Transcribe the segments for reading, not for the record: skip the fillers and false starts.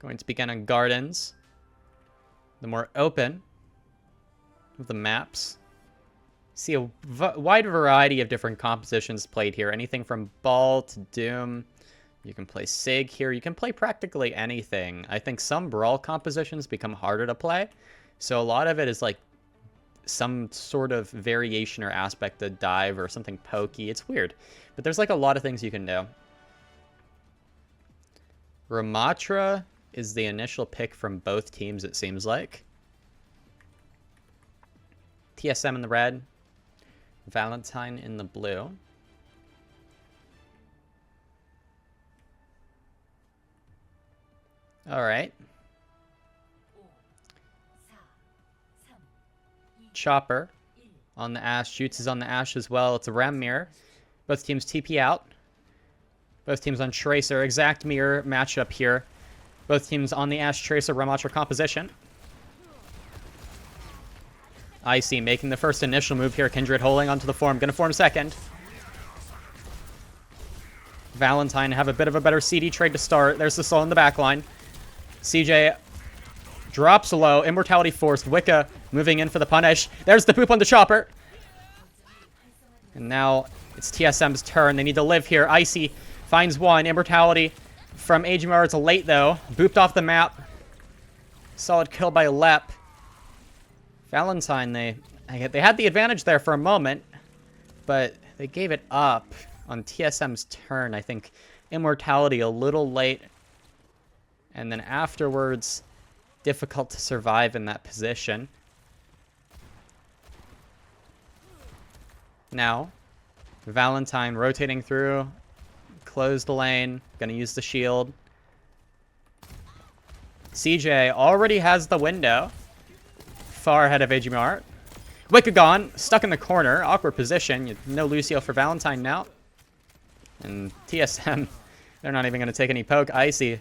Going to begin on Gardens. The more open of the maps. See a wide variety of different compositions played here. Anything from Ball to Doom. You can play Sig here. You can play practically anything. I think some Brawl compositions become harder to play. So a lot of it is like some sort of variation or aspect of dive or something pokey. It's weird. But there's like a lot of things you can do. Ramatra is the initial pick from both teams, it seems like. TSM in the red. Valentine in the blue. All right. Chopper on the Ashe. Shoots is on the Ashe as well. It's a Ram mirror. Both teams TP out. Both teams on Tracer. Exact mirror matchup here. Both teams on the Ashe Tracer Ramatra composition. Icy making the first initial move here. Kindred holding onto the form. Gonna form second. Valentine have a bit of a better CD trade to start. There's the soul in the back line. CJ drops low. Immortality forced. Wicca moving in for the punish. There's the poop on the chopper. And now it's TSM's turn. They need to live here. Icy finds one. Immortality from Ajimar. It's late though. Booped off the map. Solid kill by Lep. Valentine, they had the advantage there for a moment, but they gave it up on TSM's turn. I think Immortality a little late. And then afterwards, difficult to survive in that position. Now, Valentine rotating through. Close the lane. Gonna use the shield. CJ already has the window. Far ahead of Ajimar. Wicca gone. Stuck in the corner. Awkward position. No Lucio for Valentine now. And TSM, they're not even gonna take any poke. Icy.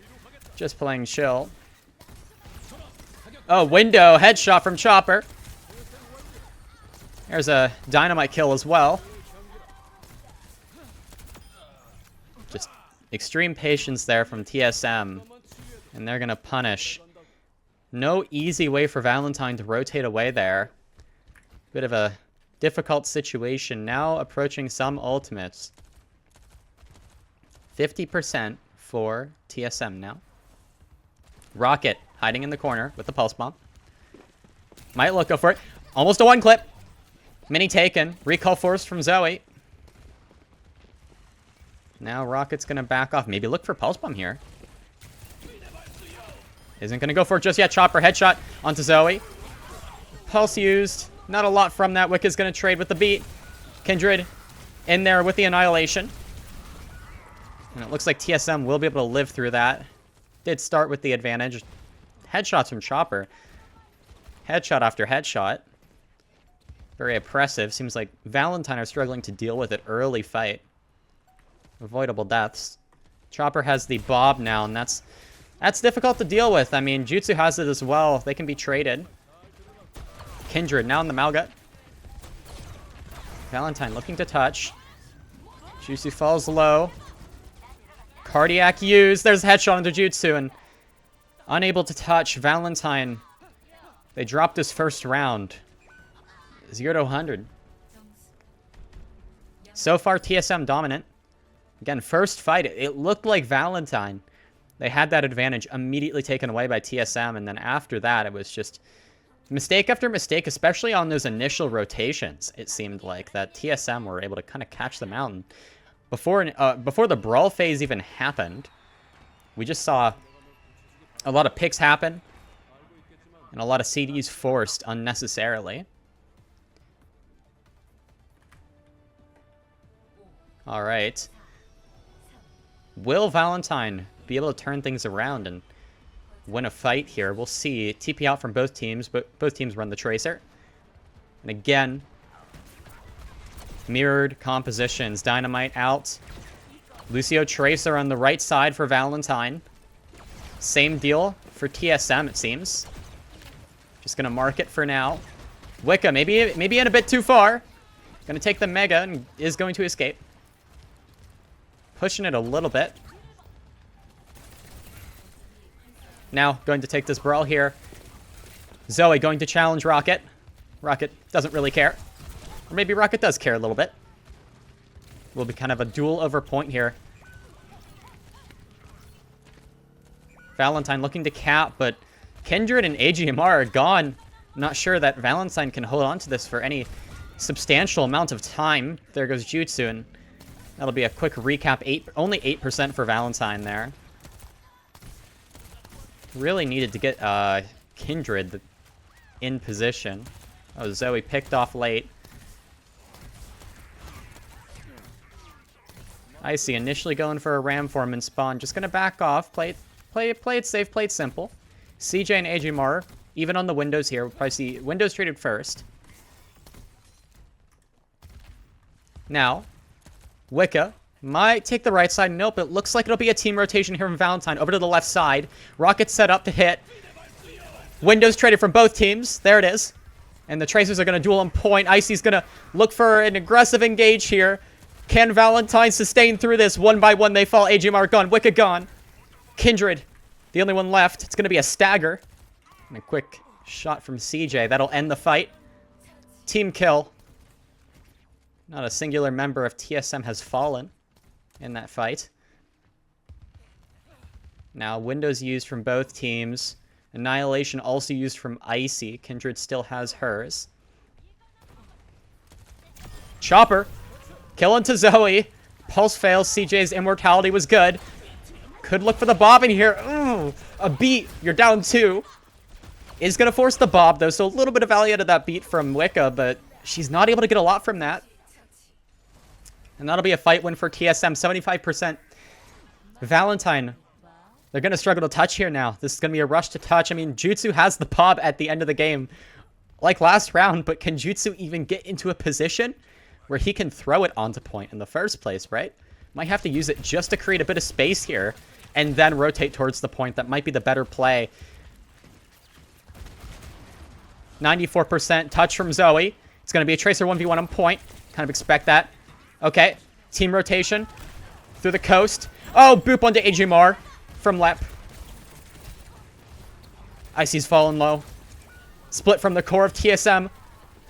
Just playing chill. Oh, window. Headshot from Chopper. There's a dynamite kill as well. Just extreme patience there from TSM. And they're going to punish. No easy way for Valentine to rotate away there. Bit of a difficult situation. Now approaching some ultimates. 50% for TSM now. Rocket hiding in the corner with the pulse bomb. Might look, go for it. Almost a one clip. Mini taken. Recall forced from Zoe. Now Rocket's going to back off. Maybe look for pulse bomb here. Isn't going to go for it just yet. Chopper headshot onto Zoe. Pulse used. Not a lot from that. Wicca's going to trade with the beat. Kindred in there with the annihilation. And it looks like TSM will be able to live through that. Did start with the advantage. Headshots from Chopper. Headshot after headshot. Very oppressive. Seems like Valentine are struggling to deal with it early fight. Avoidable deaths. Chopper has the Bob now, and that's difficult to deal with. I mean, Jutsu has it as well. They can be traded. Kindred now in the Malgut. Valentine looking to touch. Jutsu falls low. Cardiac used. There's a headshot into Jutsu, and unable to touch Valentine. They dropped his first round. 0 to 100. So far, TSM dominant. Again, first fight, it looked like Valentine. They had that advantage immediately taken away by TSM, and then after that, it was just mistake after mistake, especially on those initial rotations. It seemed like that TSM were able to kind of catch them out. And before the brawl phase even happened, we just saw a lot of picks happen and a lot of CDs forced unnecessarily. All right. Will Valentine be able to turn things around and win a fight here? We'll see. TP out from both teams, but both teams run the Tracer. And again, mirrored compositions. Dynamite out. Lucio Tracer on the right side for Valentine. Same deal for TSM, it seems. Just going to mark it for now. Wicca, maybe in a bit too far. Going to take the Mega and is going to escape. Pushing it a little bit. Now, going to take this brawl here. Zoe going to challenge Rocket. Rocket doesn't really care. Or maybe Rocket does care a little bit. Will be kind of a duel over point here. Valentine looking to cap, but Kindred and AGMR are gone. Not sure that Valentine can hold on to this for any substantial amount of time. There goes Jutsu, and that'll be a quick recap. Only 8% for Valentine there. Really needed to get Kindred in position. Oh, Zoe picked off late. Icy initially going for a ram form and spawn. Just gonna back off. Play it safe, play it simple. CJ and AGMR, even on the windows here, we'll probably see windows traded first. Now, Wicca might take the right side. Nope, it looks like it'll be a team rotation here from Valentine. Over to the left side. Rocket set up to hit. Windows traded from both teams. There it is. And the Tracers are going to duel on point. Icy's going to look for an aggressive engage here. Can Valentine sustain through this? One by one, they fall. AGMR gone. Wicca gone. Kindred, the only one left. It's going to be a stagger. And a quick shot from CJ. That'll end the fight. Team kill. Not a singular member of TSM has fallen in that fight. Now, Windows used from both teams. Annihilation also used from Icy. Kindred still has hers. Chopper. Kill into Zoe. Pulse fails. CJ's immortality was good. Could look for the bob in here. Ooh, a beat. You're down 2. Is going to force the bob, though. So a little bit of value out of that beat from Wicca, but she's not able to get a lot from that. And that'll be a fight win for TSM. 75%. Valentine. They're going to struggle to touch here now. This is going to be a rush to touch. I mean, Jutsu has the bob at the end of the game. Like last round, but can Jutsu even get into a position where he can throw it onto point in the first place, right? Might have to use it just to create a bit of space here and then rotate towards the point. That might be the better play. 94% touch from Zoe. It's going to be a Tracer 1v1 on point. Kind of expect that. Okay. Team rotation through the coast. Oh, boop onto AGMR from Lep. Icy's fallen low. Split from the core of TSM.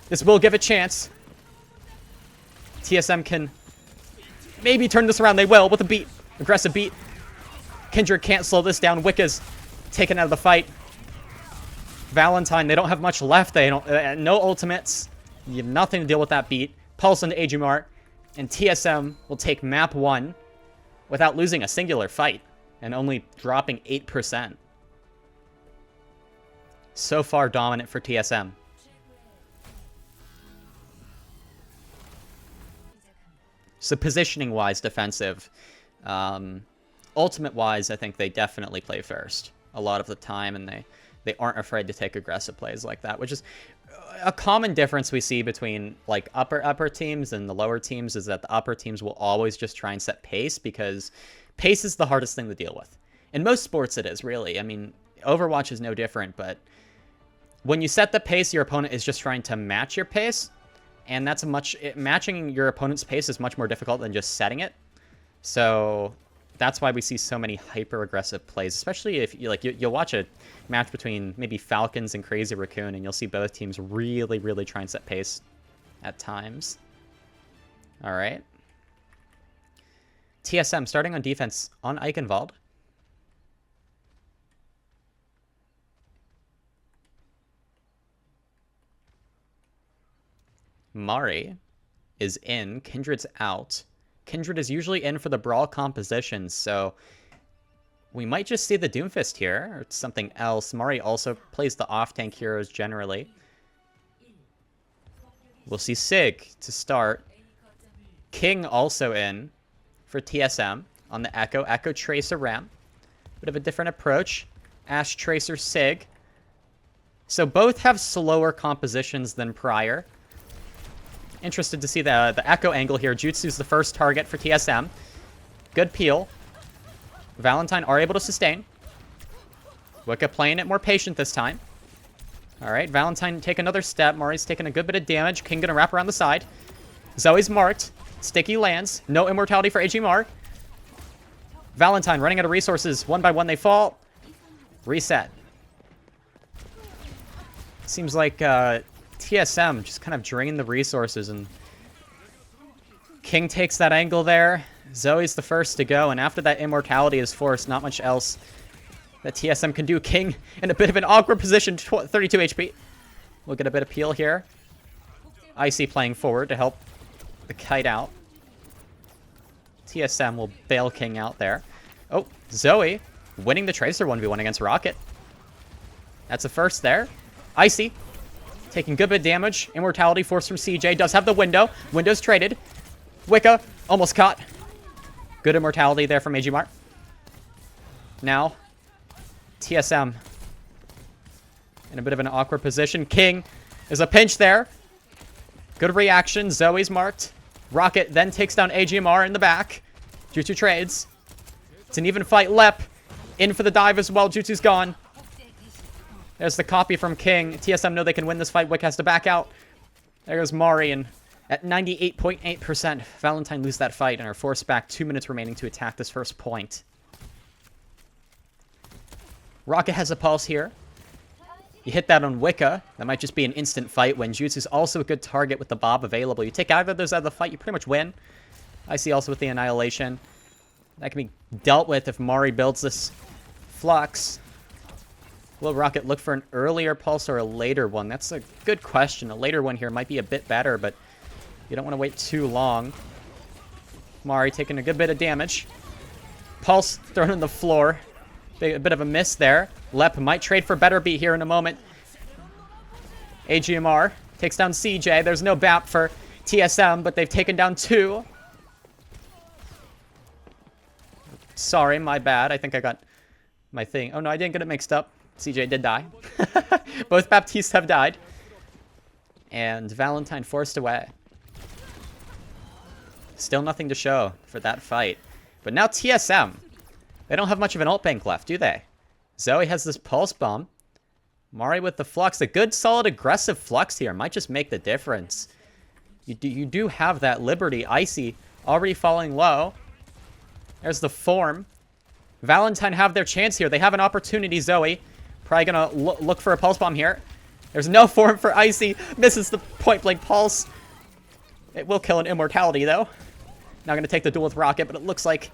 This will give a chance. TSM can maybe turn this around. They will with a beat. Aggressive beat. Kindred can't slow this down. Wicca's taken out of the fight. Valentine, they don't have much left. They don't, no ultimates. You have nothing to deal with that beat. Pulse into AGMR. And TSM will take map 1 without losing a singular fight. And only dropping 8%. So far dominant for TSM. So positioning-wise, defensive. Ultimate-wise, I think they definitely play first a lot of the time, and they aren't afraid to take aggressive plays like that, which is a common difference we see between like upper teams and the lower teams, is that the upper teams will always just try and set pace, because pace is the hardest thing to deal with. In most sports it is, really. I mean, Overwatch is no different, but when you set the pace, your opponent is just trying to match your pace, and that's matching your opponent's pace is much more difficult than just setting it. So that's why we see so many hyper-aggressive plays, especially if you'll watch a match between maybe Falcons and Crazy Raccoon, and you'll see both teams really, really try and set pace at times. All right. TSM starting on defense on Eichenwald. Mari is in. Kindred's out. Kindred is usually in for the brawl composition, so we might just see the Doomfist here, or something else. Mari also plays the off-tank heroes generally. We'll see Sig to start. King also in for TSM on the Echo. Echo Tracer Ram. Bit of a different approach. Ash Tracer Sig. So both have slower compositions than prior. Interested to see the Echo angle here. Jutsu's the first target for TSM. Good peel. Valentine are able to sustain. Wicca playing it more patient this time. Alright, Valentine take another step. Mari's taking a good bit of damage. King gonna wrap around the side. Zoe's marked. Sticky lands. No immortality for AGMR. Valentine running out of resources. One by one they fall. Reset. Seems like TSM just kind of drained the resources, and King takes that angle there. Zoe's the first to go, and after that immortality is forced, not much else that TSM can do. King in a bit of an awkward position, 32 HP. We'll get a bit of peel here. Icy playing forward to help the kite out. TSM will bail King out there. Oh, Zoe winning the Tracer 1v1 against Rocket. That's a first there. Icy taking good bit of damage. Immortality forced from CJ. Does have the window. Window's traded. Wicca almost caught. Good immortality there from AGMAR. Now, TSM in a bit of an awkward position. King is a pinch there. Good reaction. Zoe's marked. Rocket then takes down AGMR in the back. Jutsu trades. It's an even fight. Lep in for the dive as well. Jutsu's gone. There's the copy from King. TSM know they can win this fight. Wick has to back out. There's Mari, and at 98.8%, Valentine lose that fight and are forced back. 2 minutes remaining to attack this first point. Rocket has a pulse here. You hit that on Wicca. That might just be an instant fight when Jutsu's also a good target with the Bob available. You take either of those out of the fight, you pretty much win. I see also with the Annihilation. That can be dealt with if Mari builds this Flux. Will Rocket look for an earlier pulse or a later one? That's a good question. A later one here might be a bit better, but you don't want to wait too long. Mari taking a good bit of damage. Pulse thrown on the floor. A bit of a miss there. Lep might trade for better beat here in a moment. AGMR takes down CJ. There's no BAP for TSM, but they've taken down 2. Sorry, my bad. I think I got my thing. Oh, no, I didn't get it mixed up. CJ did die. Both Baptistes have died. And Valentine forced away. Still nothing to show for that fight. But now TSM. They don't have much of an ult bank left, do they? Zoe has this pulse bomb. Mari with the Flux. A good, solid, aggressive Flux here might just make the difference. You do have that Liberty. Icy already falling low. There's the form. Valentine have their chance here. They have an opportunity, Zoe. Probably gonna look for a pulse bomb here. There's no form for Icy. Misses the point-blank pulse. It will kill an immortality, though. Not gonna take the duel with Rocket, but it looks like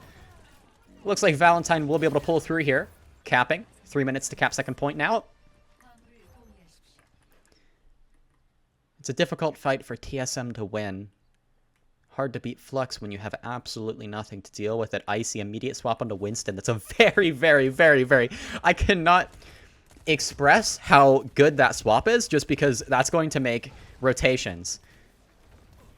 Valentine will be able to pull through here. Capping. 3 minutes to cap second point now. It's a difficult fight for TSM to win. Hard to beat Flux when you have absolutely nothing to deal with it. Icy, immediate swap onto Winston. That's a very, very, very, very... I cannot express how good that swap is, just because that's going to make rotations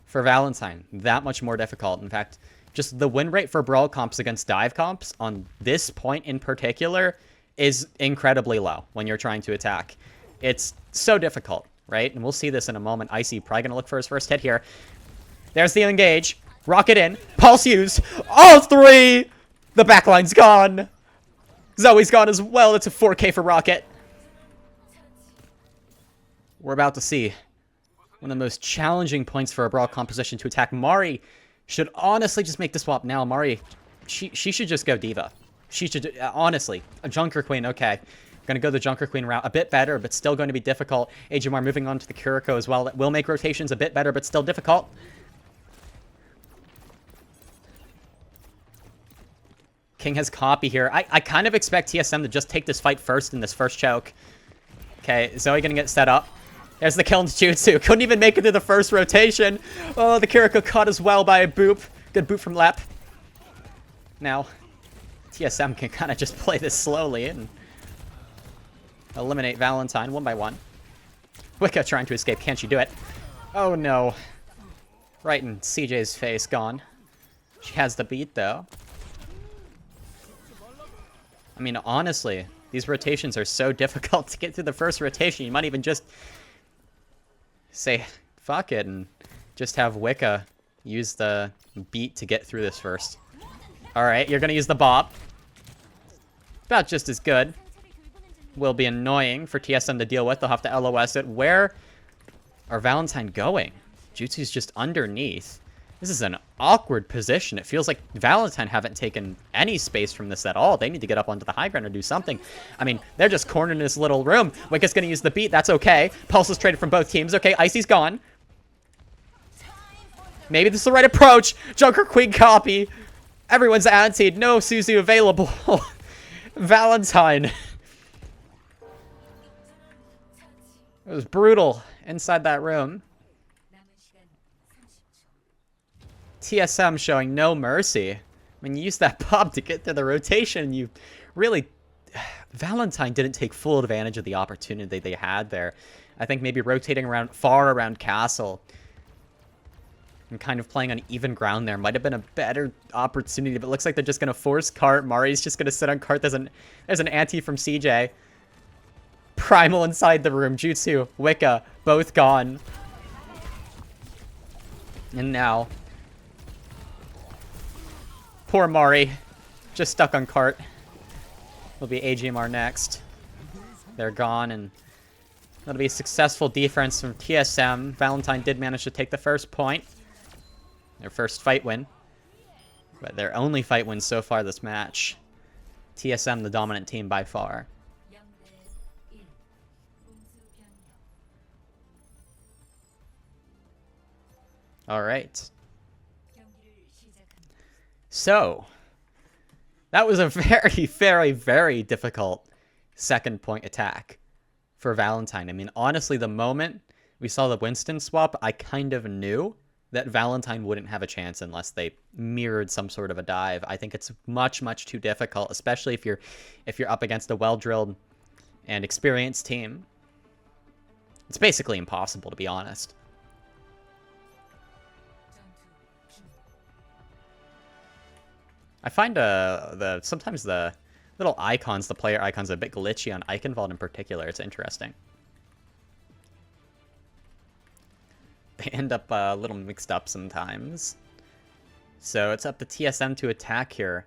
for Valentine that much more difficult. In fact, just the win rate for brawl comps against dive comps on this point in particular is incredibly low when you're trying to attack. It's so difficult, right? And we'll see this in a moment. Icy probably going to look for his first hit here. There's the engage. Rocket in. Pulse used. All 3! The backline's gone. Zoe's gone as well. It's a 4K for Rocket. We're about to see one of the most challenging points for a brawl composition to attack. Mari should honestly just make the swap now. Mari, she should just go Diva. She should, honestly, a Junker Queen, okay. Going to go the Junker Queen route. A bit better, but still going to be difficult. AGMR moving on to the Kiriko as well. That will make rotations a bit better, but still difficult. King has copy here. I kind of expect TSM to just take this fight first in this first choke. Okay, Zoe going to get set up. There's the kill into Jutsu. Couldn't even make it through the first rotation. Oh, the Kiriko caught as well by a boop. Good boop from Lep. Now, TSM can kind of just play this slowly and eliminate Valentine one by one. Wicca trying to escape. Can she do it? Oh, no. Right in CJ's face. Gone. She has the beat, though. I mean, honestly, these rotations are so difficult to get through the first rotation. You might even just say, fuck it, and just have Wicca use the beat to get through this first. Alright, you're going to use the bop. About just as good. Will be annoying for TSM to deal with. They'll have to LOS it. Where are Valentine going? Jutsu's just underneath. This is an awkward position. It feels like Valentine haven't taken any space from this at all. They need to get up onto the high ground or do something. I mean, they're just cornered in this little room. Wicca's going to use the beat. That's okay. Pulse is traded from both teams. Okay, Icy's gone. Maybe this is the right approach. Junker Queen copy. Everyone's antied. No Suzu available. Valentine. It was brutal inside that room. TSM showing no mercy. When you use that pop to get to the rotation, you really... Valentine didn't take full advantage of the opportunity they had there. I think maybe rotating around far around Castle and kind of playing on even ground there might have been a better opportunity, but it looks like they're just going to force cart. Mari's just going to sit on cart. There's an anti from CJ. Primal inside the room. Jutsu, Wicca, both gone. And now... Poor Mari, just stuck on cart. Will be AGMR next. They're gone, and that'll be a successful defense from TSM. Valentine did manage to take the first point. Their first fight win. But their only fight win so far this match. TSM the dominant team by far. Alright. So, that was a very, very, very difficult second point attack for Valentine. I mean, honestly, the moment we saw the Winston swap, I kind of knew that Valentine wouldn't have a chance unless they mirrored some sort of a dive. I think it's much, much too difficult, especially if you're up against a well-drilled and experienced team. It's basically impossible, to be honest. I find sometimes the little icons, the player icons, are a bit glitchy on Eichenwald in particular. It's interesting. They end up a little mixed up sometimes. So it's up to TSM to attack here.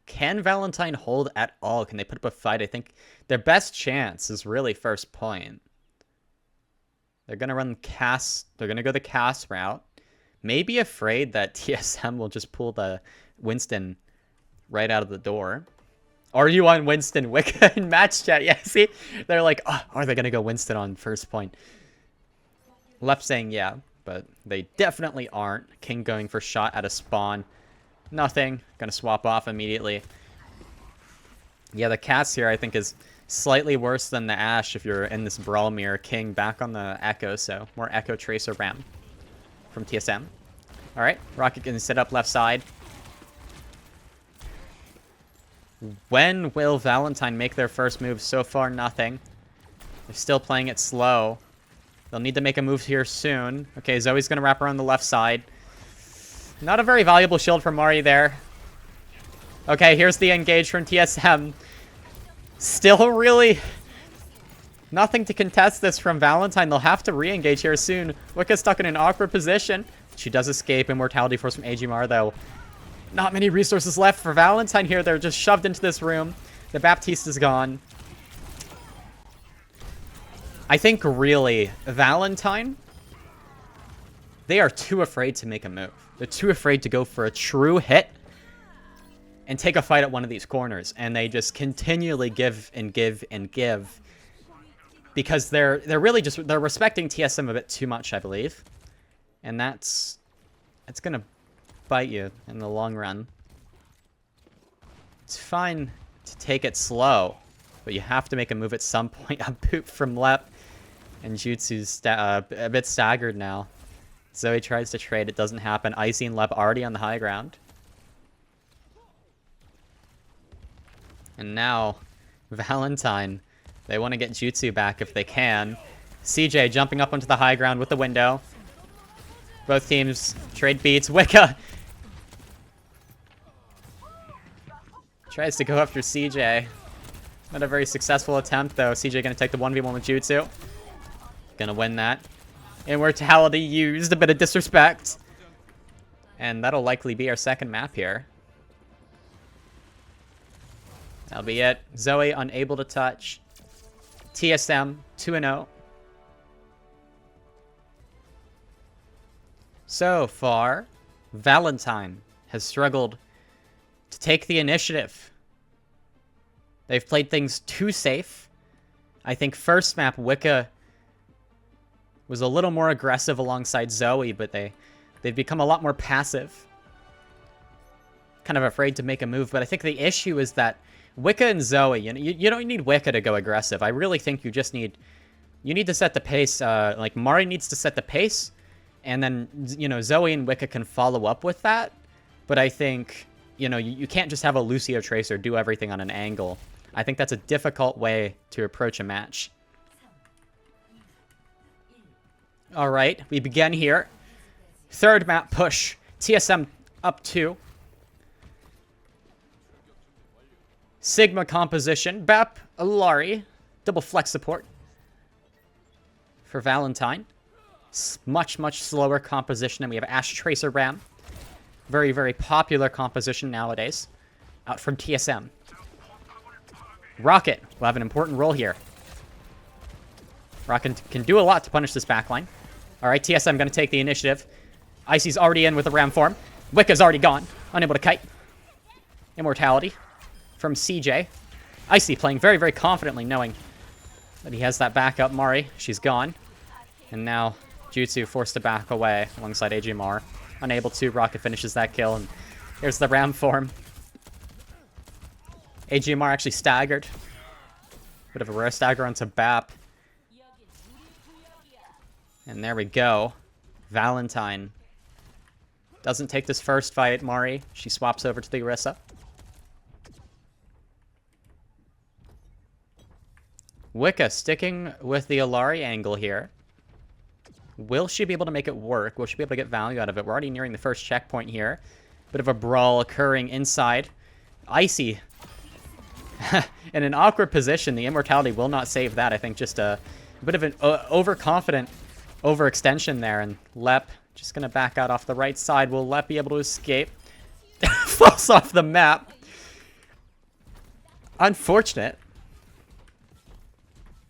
Can Valentine hold at all? Can they put up a fight? I think their best chance is really first point. They're going to run Cass. They're going to go the Cass route. Maybe afraid that TSM will just pull the Winston right out of the door. Are you on Winston? Wicca in match chat. Yeah, see? They're like, oh, are they going to go Winston on first point? Left saying yeah, but they definitely aren't. King going for shot at a spawn. Nothing. Going to swap off immediately. Yeah, the Cass here I think is slightly worse than the Ashe if you're in this Brawl Mirror. King back on the Echo, so more Echo Tracer Ram from TSM. Alright, Rocket can set up left side. When will Valentine make their first move? So far, nothing. They're still playing it slow. They'll need to make a move here soon. Okay, Zoe's going to wrap around the left side. Not a very valuable shield from Mari there. Okay, here's the engage from TSM. Still really... nothing to contest this from Valentine. They'll have to re-engage here soon. Wicca's stuck in an awkward position. She does escape. Immortality Force from AGMR, though. Not many resources left for Valentine here. They're just shoved into this room. The Baptiste is gone. I think, really, Valentine, they are too afraid to make a move. They're too afraid to go for a true hit and take a fight at one of these corners. And they just continually give and give and give. Because they're really just, they're respecting TSM a bit too much, I believe. And it's going to bite you in the long run. It's fine to take it slow, but you have to make a move at some point. A boot from Lep, and Jutsu's a bit staggered now. Zoe tries to trade, it doesn't happen. Icy and Lep already on the high ground. And now, Valentine... they want to get Jutsu back if they can. CJ jumping up onto the high ground with the window. Both teams trade beats. Wicca tries to go after CJ. Not a very successful attempt, though. CJ going to take the 1v1 with Jutsu. Going to win that. Immortality used. A bit of disrespect. And that'll likely be our second map here. That'll be it. Zoe unable to touch. TSM 2-0. So far, Valentine has struggled to take the initiative. They've played things too safe. I think first map, Wicca was a little more aggressive alongside Zoe, but they've become a lot more passive. Kind of afraid to make a move, but I think the issue is that Wicca and Zoe, you don't need Wicca to go aggressive. I really think you just need to set the pace. Like, Mari needs to set the pace, and then, Zoe and Wicca can follow up with that. But I think, you can't just have a Lucio Tracer do everything on an angle. I think that's a difficult way to approach a match. All right, we begin here. Third map push. TSM up 2. Sigma composition. Bap, Alari. Double flex support for Valentine. Much, much slower composition. And we have Ash Tracer Ram. Very, very popular composition nowadays. Out from TSM. Rocket will have an important role here. Rocket can do a lot to punish this backline. Alright, TSM going to take the initiative. Icy's already in with a Ram form. Wicca's already gone. Unable to kite. Immortality from CJ. Icy playing very, very confidently, knowing that he has that backup. Mari, she's gone. And now Jutsu forced to back away alongside AJMR. Unable to. Rocket finishes that kill. And here's the Ram form. AJMR actually staggered. Bit of a rare stagger onto BAP. And there we go. Valentine doesn't take this first fight. Mari, she swaps over to the Orisa. Wicca sticking with the Alari angle here. Will she be able to make it work? Will she be able to get value out of it? We're already nearing the first checkpoint here. Bit of a brawl occurring inside. Icy in an awkward position. The immortality will not save that. I think just a bit of an overconfident overextension there. And Lep just going to back out off the right side. Will Lep be able to escape? Falls off the map. Unfortunate.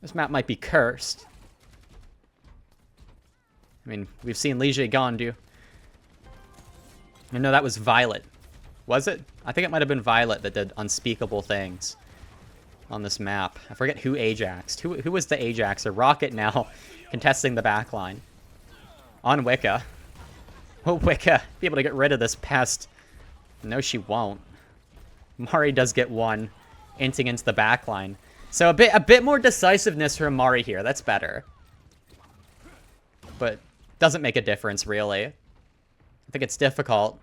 This map might be cursed. I mean, we've seen Liege Gon do. No, that was Violet. Was it? I think it might have been Violet that did unspeakable things on this map. I forget who Ajaxed. Who was the Ajax? Or Rocket now contesting the backline. On Wicca. Will Wicca be able to get rid of this pest? No, she won't. Mari does get one, inting into the backline. So a bit more decisiveness from Mari here. That's better. But doesn't make a difference, really. I think it's difficult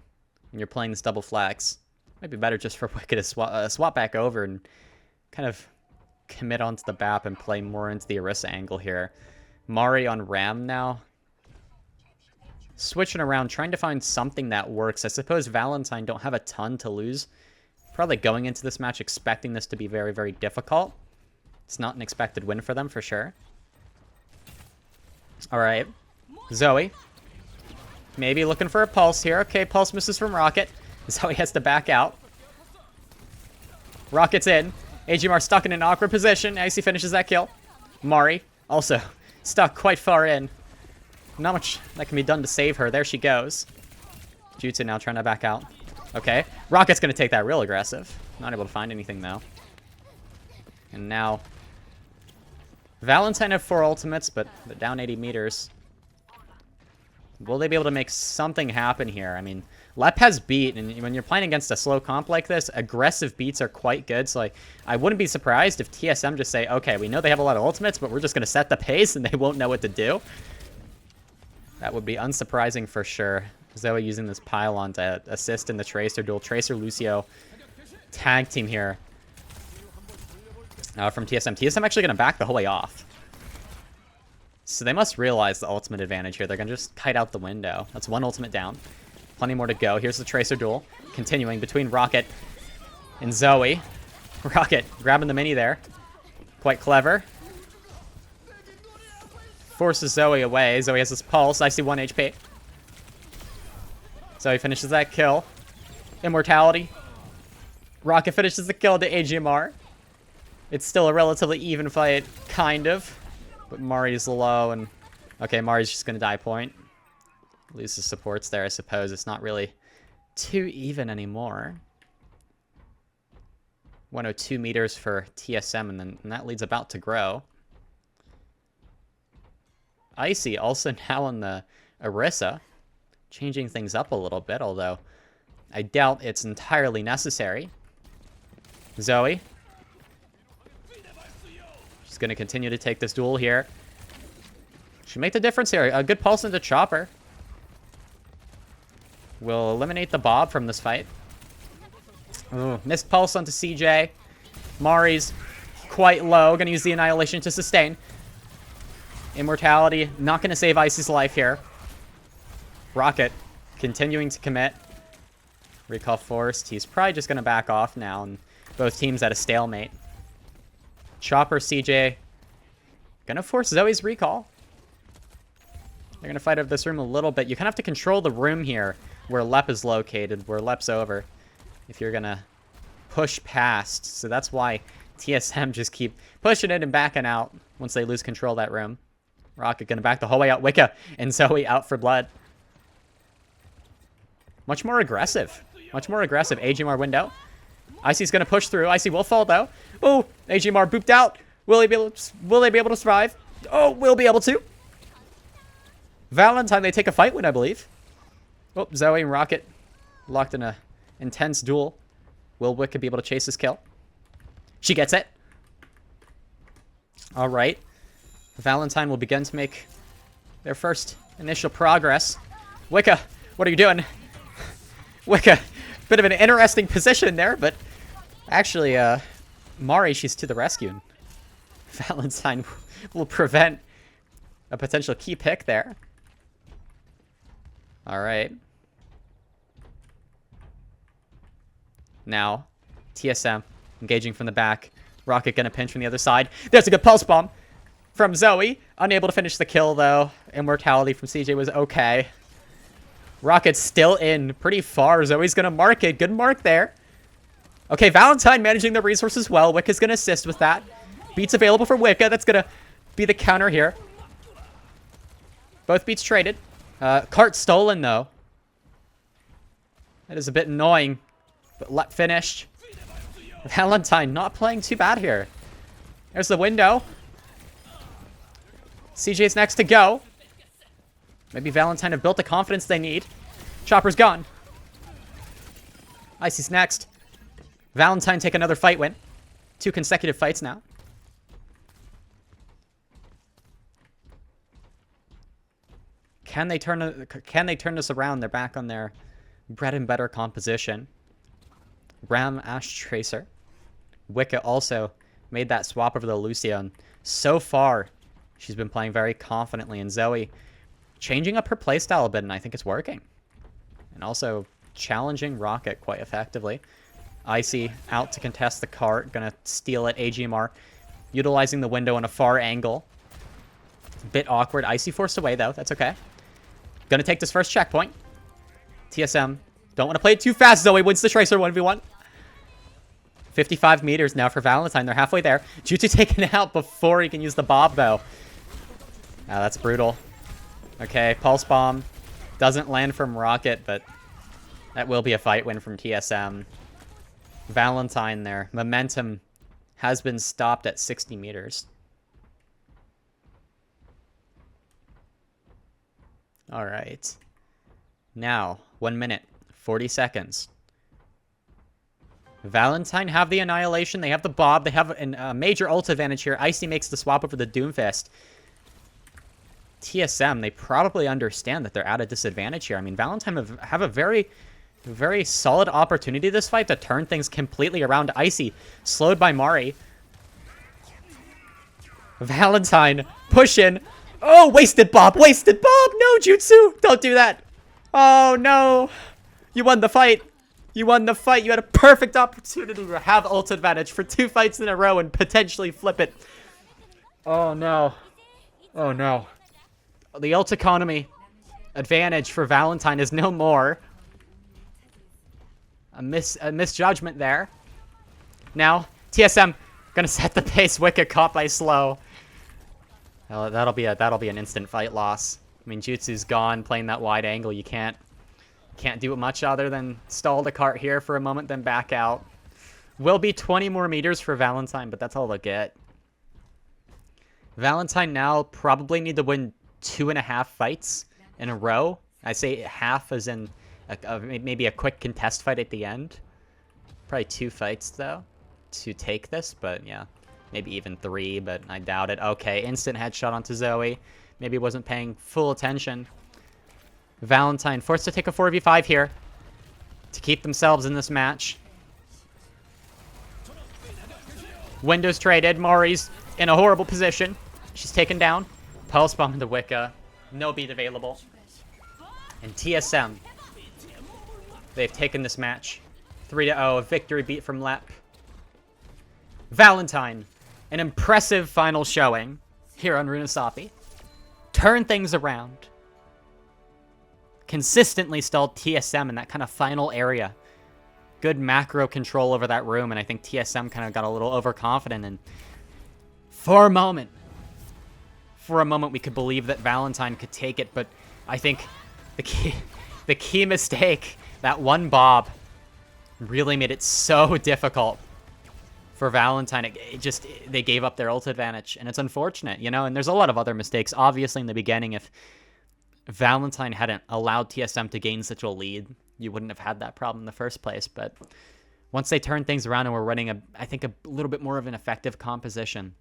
when you're playing this double flex. Might be better just for Wicca to swap back over and kind of commit onto the BAP and play more into the Orisa angle here. Mari on Ram now. Switching around, trying to find something that works. I suppose Valentine don't have a ton to lose. Probably going into this match expecting this to be very, very difficult. It's not an expected win for them, for sure. Alright. Zoe. Maybe looking for a pulse here. Okay, pulse misses from Rocket. Zoe has to back out. Rocket's in. AJMR stuck in an awkward position. Icy finishes that kill. Mari also stuck quite far in. Not much that can be done to save her. There she goes. Jutsu now trying to back out. Okay. Rocket's going to take that real aggressive. Not able to find anything, though. And now Valentine have 4 ultimates, but down 80 meters. Will they be able to make something happen here? I mean, Lep has beat, and when you're playing against a slow comp like this, aggressive beats are quite good. So I wouldn't be surprised if TSM just say, okay, we know they have a lot of ultimates, but we're just going to set the pace and they won't know what to do. That would be unsurprising for sure. Zoe using this pylon to assist in the Tracer duel. Tracer Lucio tag team here from TSM. TSM actually going to back the whole way off. So they must realize the ultimate advantage here. They're going to just kite out the window. That's one ultimate down. Plenty more to go. Here's the Tracer duel. Continuing between Rocket and Zoe. Rocket grabbing the mini there. Quite clever. Forces Zoe away. Zoe has this pulse. I see 1 HP. Zoe finishes that kill. Immortality. Rocket finishes the kill to AJMR. It's still a relatively even fight, kind of. But Mari's low, and okay, Mari's just gonna die point. Loses supports there, I suppose. It's not really too even anymore. 102 meters for TSM, and that lead's about to grow. Icy also now on the Orisa, changing things up a little bit, although I doubt it's entirely necessary. Zoe. She's going to continue to take this duel here. Should make the difference here. A good pulse into Chopper. Will eliminate the Bob from this fight. Ooh, missed pulse onto CJ. Mari's quite low. Going to use the Annihilation to sustain. Immortality. Not going to save Icy's life here. Rocket continuing to commit. Recall forced. He's probably just going to back off now. And both teams at a stalemate. Chopper, CJ. Going to force Zoe's recall. They're going to fight over this room a little bit. You kind of have to control the room here where Lep is located, where Lep's over, if you're going to push past. So that's why TSM just keep pushing it and backing out once they lose control of that room. Rocket going to back the whole way out. Wicca and Zoe out for blood. Much more aggressive. Much more aggressive. AGMR window. Icy's going to push through. Icy will fall, though. Oh, AGMR booped out. Will they be able to survive? Oh, will be able to. Valentine, they take a fight win, I believe. Oh, Zoe and Rocket locked in a intense duel. Will Wicca be able to chase this kill? She gets it. All right. Valentine will begin to make their first initial progress. Wicca, what are you doing? Wicca, bit of an interesting position there, but actually, Mari, she's to the rescue. And Valentine will prevent a potential key pick there. All right. Now, TSM engaging from the back. Rocket gonna pinch from the other side. There's a good pulse bomb from Zoe. Unable to finish the kill, though. Immortality from CJ was okay. Rocket's still in pretty far. Zoe's gonna mark it. Good mark there. Okay, Valentine managing the resources well. Wicca's gonna assist with that. Beats available for Wicca. That's gonna be the counter here. Both beats traded. Cart stolen, though. That is a bit annoying. But Lep finished. Valentine not playing too bad here. There's the window. CJ's next to go. Maybe Valentine have built the confidence they need. Chopper's gone. Icy's next. Valentine take another fight win. 2 consecutive fights now. Can they turn this around? They're back on their bread and butter composition. Ram Ash Tracer. Wicca also made that swap over to Lucio, and so far she's been playing very confidently. And Zoe changing up her playstyle a bit, and I think it's working. And also challenging Rocket quite effectively. Icy out to contest the cart, gonna steal it. AGMR utilizing the window in a far angle. It's a bit awkward. Icy forced away though. That's okay. Gonna take this first checkpoint. TSM don't want to play it too fast. Zoe wins the Tracer 1v1. 55 meters now for Valentine. They're halfway there. Jutsu taken out before he can use the Bob, though. Ah, that's brutal. Okay, Pulse Bomb. Doesn't land from Rocket, but that will be a fight win from TSM. Valentine there. Momentum has been stopped at 60 meters. All right. Now, 1 minute, 40 seconds. Valentine have the Annihilation. They have the Bob. They have a major ult advantage here. Icy makes the swap over the Doomfist. TSM, they probably understand that they're at a disadvantage here. I mean, Valentine have a very, very solid opportunity this fight to turn things completely around. Icy, slowed by Mari. Valentine, push in. Oh, wasted Bob, wasted Bob. No, Jutsu, don't do that. Oh, no. You won the fight. You won the fight. You had a perfect opportunity to have ult advantage for 2 fights in a row and potentially flip it. Oh, no. Oh, no. The ult economy advantage for Valentine is no more. A misjudgment there. Now, TSM gonna set the pace. Wicca caught by slow. That'll be an instant fight loss. I mean, Jutsu's gone, playing that wide angle. You can't do much other than stall the cart here for a moment, then back out. Will be 20 more meters for Valentine, but that's all they'll get. Valentine now probably need to win 2.5 fights in a row. I say half as in maybe a quick contest fight at the end. Probably 2 fights, though, to take this, but yeah. Maybe even 3, but I doubt it. Okay, instant headshot onto Zoe. Maybe wasn't paying full attention. Valentine forced to take a 4v5 here to keep themselves in this match. Windows traded. Mari's in a horrible position. She's taken down. Pulse bomb into Wicca. No beat available. And TSM, they've taken this match 3-0. A victory beat from Lep. Valentine, an impressive final showing here on Runasapi. Turn things around. Consistently stalled TSM in that kind of final area. Good macro control over that room, and I think TSM kind of got a little overconfident. And for a moment, we could believe that Valentine could take it, but I think the key mistake, that one Bob, really made it so difficult for Valentine. They gave up their ult advantage, and it's unfortunate, you know. And there's a lot of other mistakes. Obviously, in the beginning, if Valentine hadn't allowed TSM to gain such a lead, you wouldn't have had that problem in the first place. But once they turned things around and were running I think a little bit more of an effective composition,